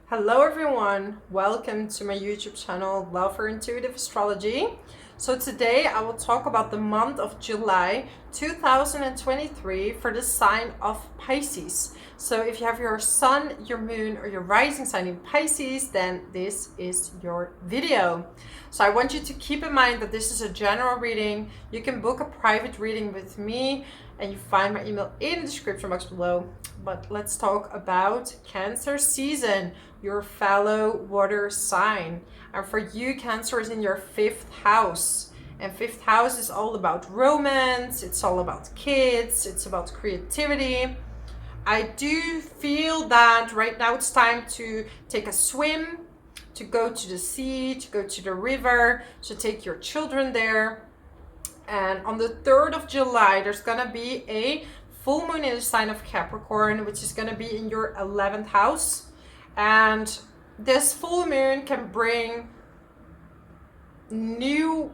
Hello everyone, welcome to my YouTube channel Love for Intuitive Astrology. So today I will talk about the month of July 2023 for the sign of Pisces. So if you have your sun, your moon or your rising sign in Pisces, then this is your video. So I want you to keep in mind that this is a general reading. You can book a private reading with me and you find my email in the description box below. But let's talk about Cancer season, your fellow water sign. And for you, Cancer is in your 5th house. And 5th house is all about romance, it's all about kids, it's about creativity. I do feel that right now it's time to take a swim, to go to the sea, to go to the river, to take your children there. And on the 3rd of July, there's gonna be a full moon in the sign of Capricorn, which is gonna be in your 11th house. And this full moon can bring new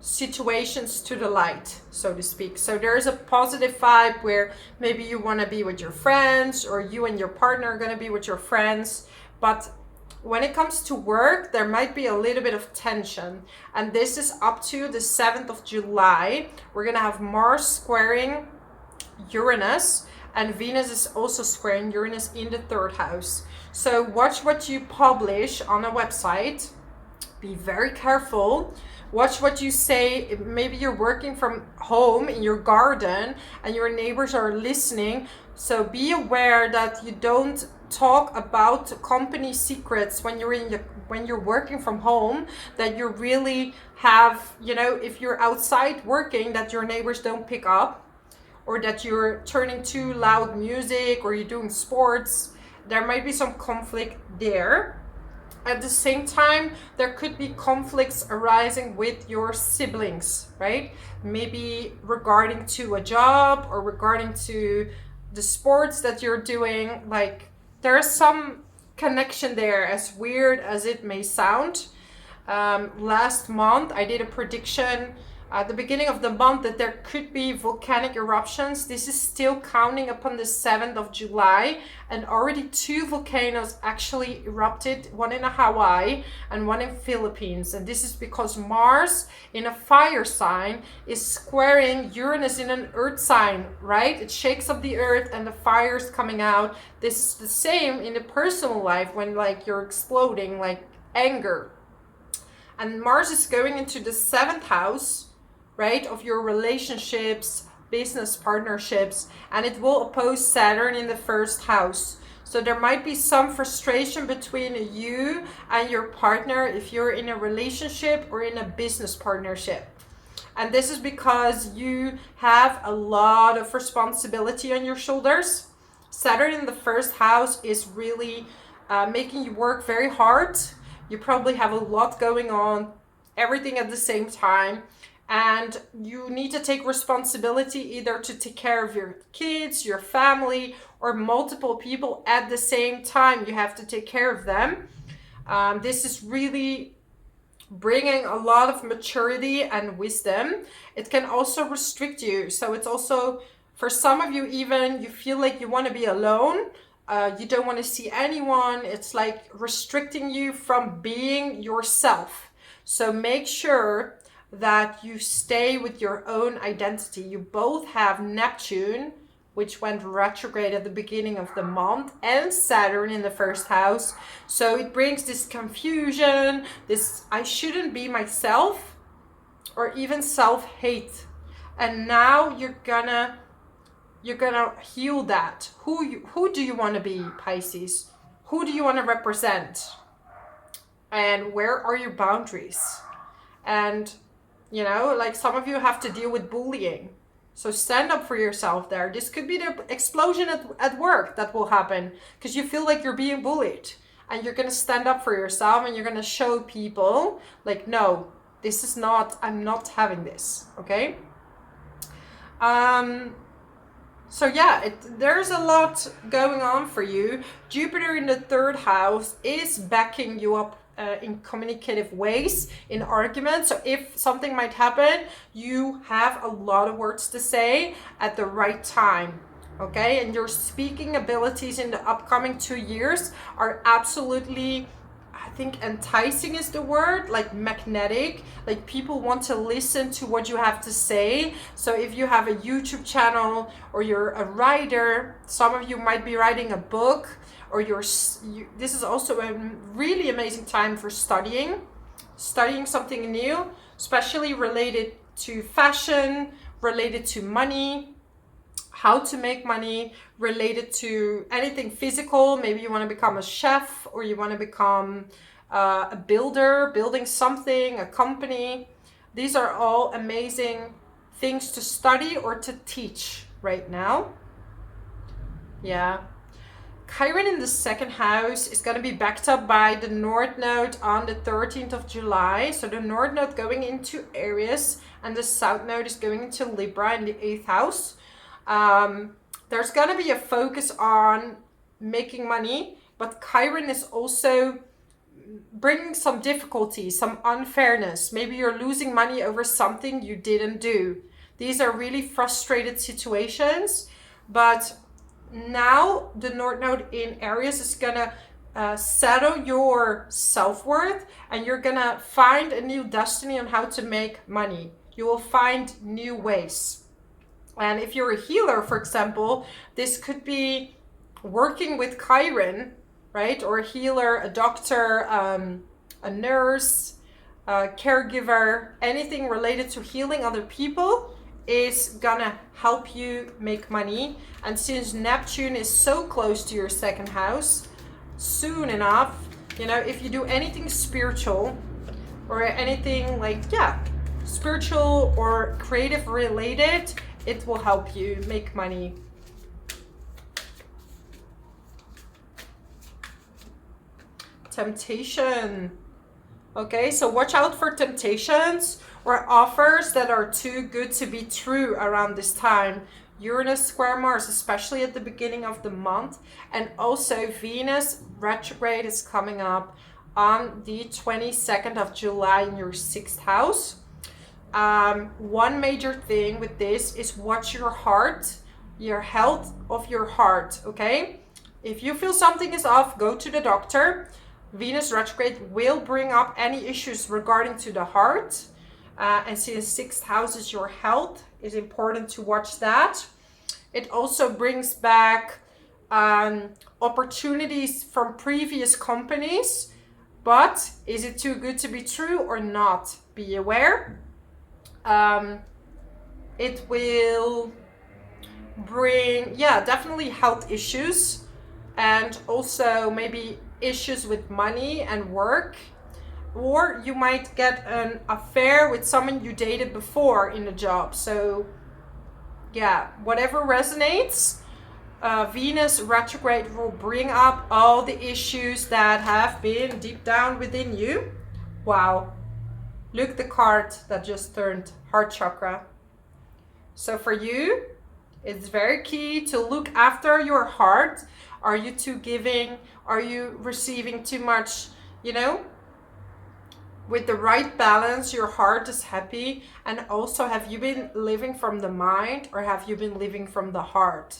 situations to the light, so to speak. So there's a positive vibe where maybe you want to be with your friends, or you and your partner are going to be with your friends. But when it comes to work, there might be a little bit of tension. And this is up to the 7th of July. We're going to have Mars squaring Uranus, and Venus is also squaring Uranus in the 3rd house. So watch what you publish on a website. Be very careful. Watch what you say. Maybe you're working from home in your garden and your neighbors are listening. So be aware that you don't talk about company secrets when you're working from home, that you really have, if you're outside working, that your neighbors don't pick up, or that you're turning too loud music, or you're doing sports. There might be some conflict there. At the same time, there could be conflicts arising with your siblings, right? Maybe regarding to a job or regarding to the sports that you're doing. Like, there's some connection there, as weird as it may sound. Last month, I did a prediction at the beginning of the month that there could be volcanic eruptions. This is still counting upon the 7th of July, and already 2 volcanoes actually erupted, one in Hawaii and one in Philippines. And this is because Mars in a fire sign is squaring Uranus in an earth sign, right? It shakes up the earth and the fire is coming out. This is the same in the personal life when you're exploding, like anger. And Mars is going into the 7th house, right, of your relationships, business partnerships, and it will oppose Saturn in the 1st house. So there might be some frustration between you and your partner if you're in a relationship or in a business partnership. And this is because you have a lot of responsibility on your shoulders. Saturn in the 1st house is really making you work very hard. You probably have a lot going on, everything at the same time. And you need to take responsibility either to take care of your kids, your family, or multiple people at the same time. You have to take care of them. This is really bringing a lot of maturity and wisdom. It can also restrict you. So it's also, for some of you, even you feel like you want to be alone. You don't want to see anyone. It's like restricting you from being yourself. So make sure that you stay with your own identity. You both have Neptune, which went retrograde at the beginning of the month, and Saturn in the 1st house. So it brings this confusion, this I shouldn't be myself, or even self-hate. And now you're gonna heal that. Who do you want to be, Pisces? Who do you want to represent? And where are your boundaries? And some of you have to deal with bullying. So stand up for yourself there. This could be the explosion at work that will happen because you feel like you're being bullied. And you're going to stand up for yourself and you're going to show people, like, no, this is not, I'm not having this, okay? So yeah, there's a lot going on for you. Jupiter in the 3rd house is backing you up in communicative ways, in arguments. So if something might happen, you have a lot of words to say at the right time. okay? And your speaking abilities in the upcoming 2 years are absolutely, I think enticing is the word, like magnetic, like people want to listen to what you have to say. So if you have a YouTube channel, or you're a writer, some of you might be writing a book, or this is also a really amazing time for studying something new, especially related to fashion, related to money, how to make money, related to anything physical. Maybe you want to become a chef, or you want to become a builder, building something, a company. These are all amazing things to study or to teach right now. Yeah. Chiron in the second house is going to be backed up by the North Node on the 13th of July. So the North Node going into Aries, and the South Node is going into Libra in the 8th house. There's going to be a focus on making money, but Chiron is also bringing some difficulty, some unfairness. Maybe you're losing money over something you didn't do. These are really frustrated situations, but now the North Node in Aries is gonna settle your self-worth, and you're gonna find a new destiny on how to make money. You will find new ways. And if you're a healer, for example, this could be working with Chiron, right? Or a healer, a doctor, a nurse, a caregiver, anything related to healing other people is gonna help you make money. And since Neptune is so close to your second house, soon enough, you know, if you do anything spiritual, or anything like, yeah, spiritual or creative related, it will help you make money. Temptation. Okay, so watch out for temptations or offers that are too good to be true around this time. Uranus square Mars, especially at the beginning of the month. And also Venus retrograde is coming up on the 22nd of July in your 6th house. One major thing with this is watch your heart, your health of your heart, okay? If you feel something is off, go to the doctor. Venus retrograde will bring up any issues regarding to the heart. And since 6th house is your health, it's important to watch that. It also brings back opportunities from previous companies. But is it too good to be true or not? Be aware. It will bring, yeah, definitely health issues, and also maybe issues with money and work. Or you might get an affair with someone you dated before in a job. So yeah, whatever resonates. Venus retrograde will bring up all the issues that have been deep down within you. Wow. Look, the card that just turned, heart chakra. So for you, it's very key to look after your heart. Are you too giving? Are you receiving too much? You know, with the right balance, your heart is happy. And also, have you been living from the mind, or have you been living from the heart?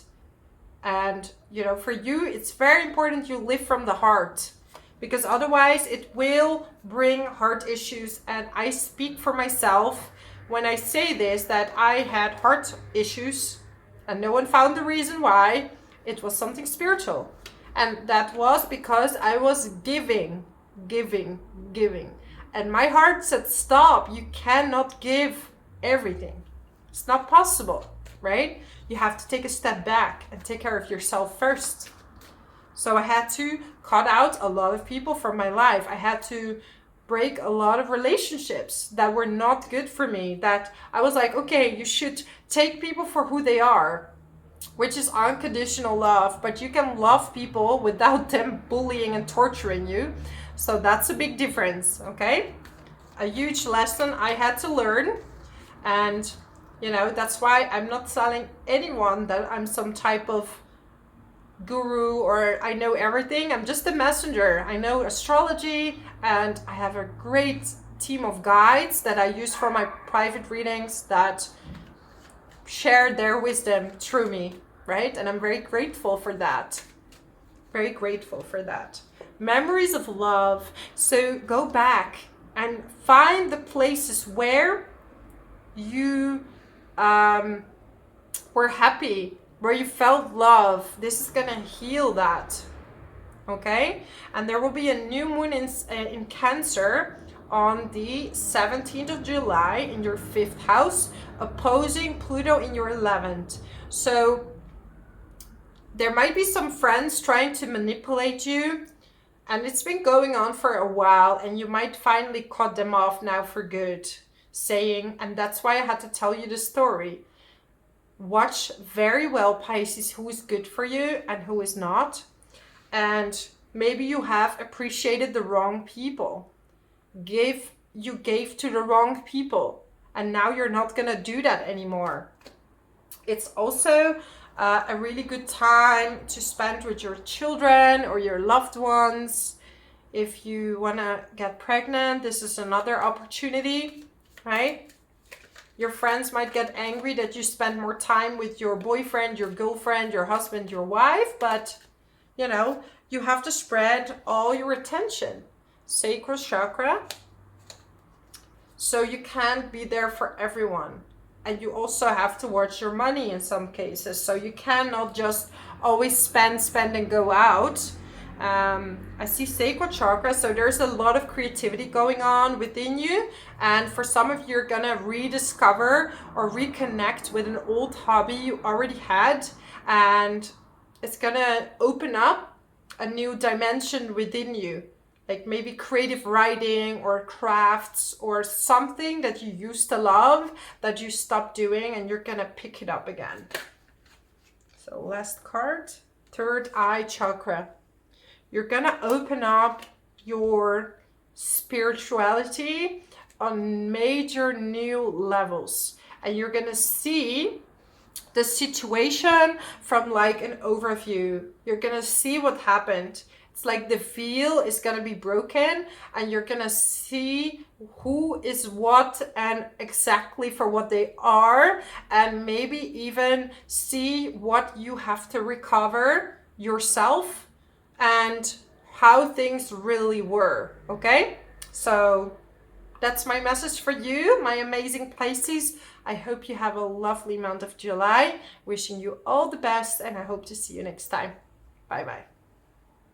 And, you know, for you, it's very important you live from the heart, because otherwise it will bring heart issues. And I speak for myself when I say this, that I had heart issues and no one found the reason why. It was something spiritual. And that was because I was giving. And my heart said, stop, you cannot give everything. It's not possible, right? You have to take a step back and take care of yourself first. So I had to cut out a lot of people from my life. I had to break a lot of relationships that were not good for me. That I was like, okay, you should take people for who they are, which is unconditional love. But you can love people without them bullying and torturing you. So that's a big difference, okay? A huge lesson I had to learn. And, you know, that's why I'm not telling anyone that I'm some type of guru or I know everything. I'm just a messenger. I know astrology, and I have a great team of guides that I use for my private readings that share their wisdom through me. right? And I'm very grateful for that. Very grateful for that. Memories of love. So go back and find the places where you were happy, where you felt love. This is gonna heal that. Okay? And there will be a new moon in Cancer on the 17th of July in your 5th house, opposing Pluto in your 11th. So there might be some friends trying to manipulate you, and it's been going on for a while, and you might finally cut them off now for good, saying, and that's why I had to tell you the story. Watch very well, Pisces, who is good for you and who is not. And maybe you have appreciated the wrong people. You gave to the wrong people, and now you're not gonna do that anymore. It's also a really good time to spend with your children or your loved ones. If you want to get pregnant, this is another opportunity, right? Your friends might get angry that you spend more time with your boyfriend, your girlfriend, your husband, your wife, but you know, you have to spread all your attention. Sacral chakra. So you can't be there for everyone. And you also have to watch your money in some cases. So you cannot just always spend and go out. I see sacral chakra, so there's a lot of creativity going on within you. And for some of you, you're gonna rediscover or reconnect with an old hobby you already had. And it's gonna open up a new dimension within you. Like maybe creative writing or crafts or something that you used to love that you stopped doing, and you're gonna pick it up again. So last card, third eye chakra. You're gonna open up your spirituality on major new levels, and you're gonna see the situation from like an overview. You're gonna see what happened. It's like the veil is going to be broken, and you're going to see who is what and exactly for what they are, and maybe even see what you have to recover yourself and how things really were. Okay? So that's my message for you, my amazing Pisces. I hope you have a lovely month of July. Wishing you all the best, and I hope to see you next time. Bye bye.